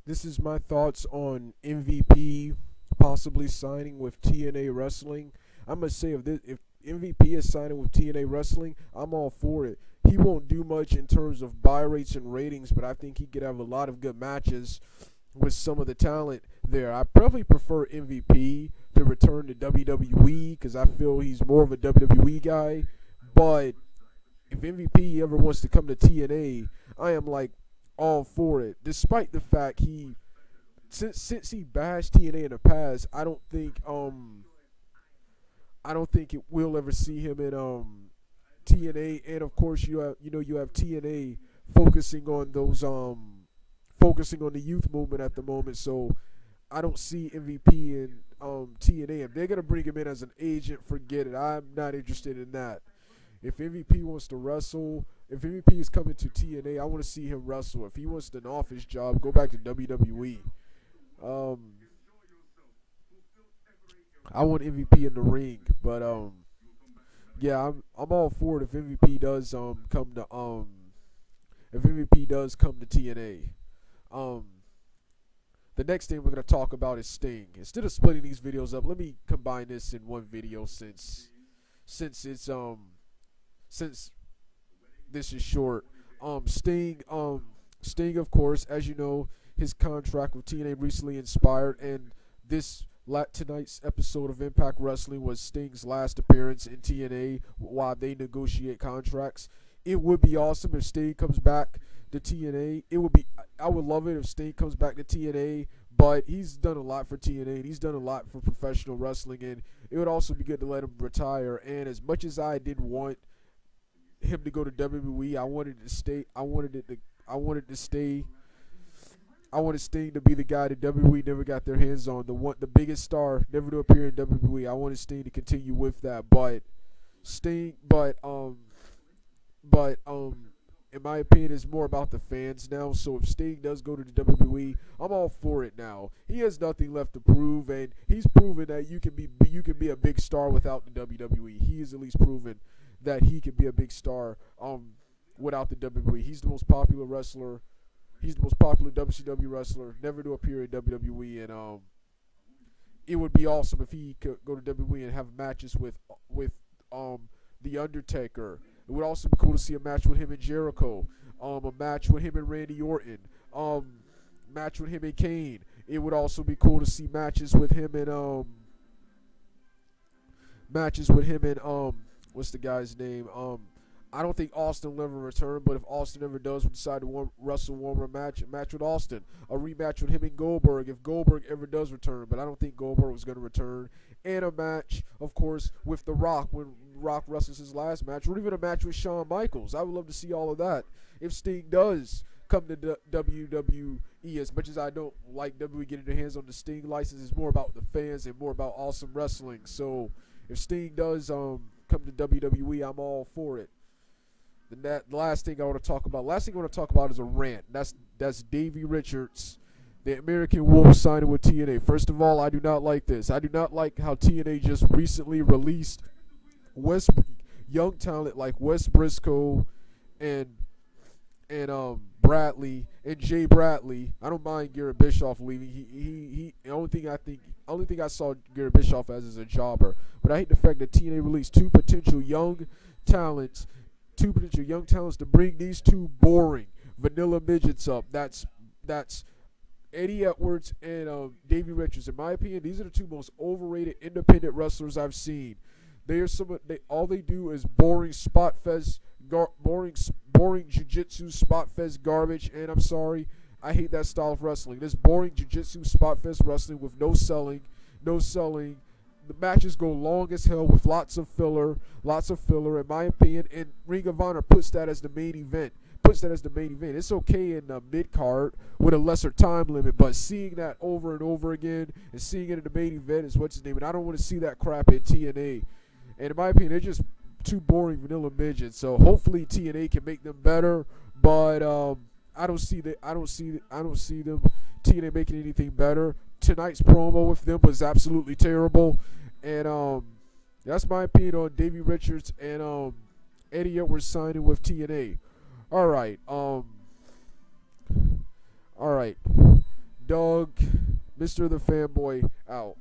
This is my thoughts on MVP possibly signing with TNA Wrestling. I'm gonna say if MVP is signing with TNA Wrestling, I'm all for it. He won't do much in terms of buy rates and ratings, but I think he could have a lot of good matches with some of the talent there. I probably prefer MVP to return to WWE because I feel he's more of a WWE guy. But if MVP ever wants to come to TNA, I am like all for it. Despite the fact since he bashed TNA in the past, I don't think it will ever see him in TNA. And of course you have TNA focusing on those focusing on the youth movement at the moment. So I don't see MVP in TNA. If they're gonna bring him in as an agent, forget it. I'm not interested in that. If MVP wants to wrestle, if MVP is coming to TNA, I want to see him wrestle. If he wants an office job, go back to WWE. Um, I want MVP in the ring, but yeah, I'm all for it if MVP does come to if MVP does come to TNA. Um, the next thing we're gonna talk about is Sting. Instead of splitting these videos up, let me combine this in one video since it's since this is short. Sting, of course, as you know, his contract with TNA recently expired, and tonight's episode of Impact Wrestling was Sting's last appearance in TNA while they negotiate contracts. It would be awesome if Sting comes back to TNA. I would love it if Sting comes back to TNA, but he's done a lot for TNA and he's done a lot for professional wrestling, and it would also be good to let him retire. And as much as I did want him to go to WWE, I wanted to stay. I wanted to stay. I wanted Sting to be the guy that WWE never got their hands on, the biggest star never to appear in WWE. I wanted Sting to continue with that, but Sting, in my opinion, it's more about the fans now. So if Sting does go to the WWE, I'm all for it now. He has nothing left to prove, and he's proven that you can be a big star without the WWE. He has at least proven that he can be a big star without the WWE. He's the most popular wrestler. He's the most popular WCW wrestler never to appear in WWE, and it would be awesome if he could go to WWE and have matches with the Undertaker. It would also be cool to see a match with him and Jericho, a match with him and Randy Orton, match with him and Kane. It would also be cool to see matches with him and what's the guy's name? I don't think Austin will ever return, but if Austin ever does, we decide to wrestle one more match with Austin, a rematch with him and Goldberg if Goldberg ever does return, but I don't think Goldberg was going to return, and a match, of course, with The Rock when Rock wrestles his last match, or even a match with Shawn Michaels. I would love to see all of that if Sting does come to WWE. As much as I don't like WWE getting their hands on the Sting license, it's more about the fans and more about awesome wrestling. So if Sting does come to WWE, I'm all for it. The last thing I want to talk about is a rant. That's Davey Richards, the American Wolf, signing with TNA. First of all, I do not like this. I do not like how TNA just recently released young talent like Wes Briscoe and Bradley and Jay Bradley. I don't mind Garrett Bischoff leaving. He the only thing I saw Garrett Bischoff as is a jobber. But I hate the fact that TNA released two potential young talents to bring these two boring vanilla midgets up. That's Eddie Edwards and Davey Richards. In my opinion, these are the two most overrated independent wrestlers I've seen. All they do is boring spot fest, boring jiu-jitsu spot fest garbage. And I'm sorry, I hate that style of wrestling. This boring jiu-jitsu spot fest wrestling with no selling. The matches go long as hell with lots of filler, in my opinion, and Ring of Honor puts that as the main event. It's okay in the mid-card with a lesser time limit, but seeing that over and over again and seeing it in the main event is what's his name, and I don't want to see that crap in TNA. And in my opinion, they're just two boring vanilla midgets. So hopefully TNA can make them better, but I don't see them TNA making anything better. Tonight's promo with them was absolutely terrible, and that's my opinion on Davey Richards and Eddie Edwards signing with TNA. All right. Doug, Mr. the Fanboy, out.